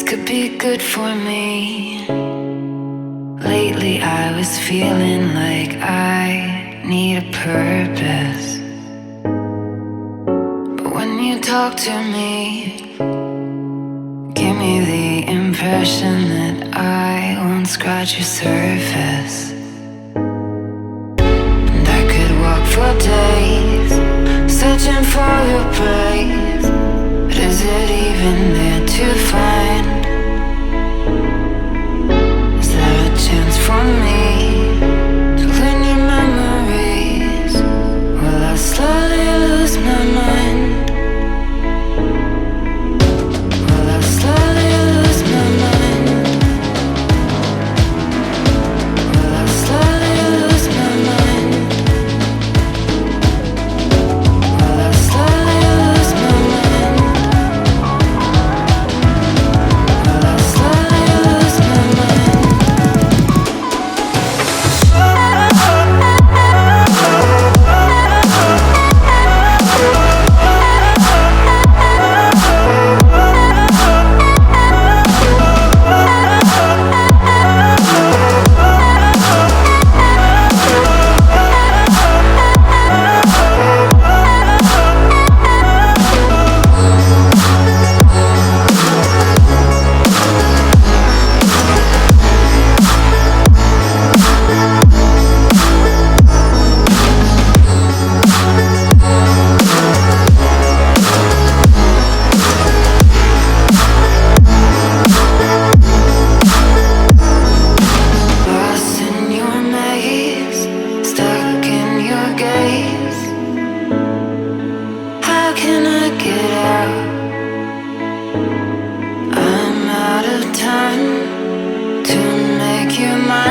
could be good for me. Lately I was feeling like I need a purpose. But when you talk to me, give me the impression that I won't scratch your surface. And I could walk for days, searching for your praise. But is it even there to find? Is there a chance for me to learn your memories? Will I slowly lose my mind? Will I slowly lose my mind? Will I slowly lose my mind? Will I slowly lose my mind? Will I slowly lose my mind? Lost in your maze, stuck in your gaze. How can I get out? I'm out of time to make you mine.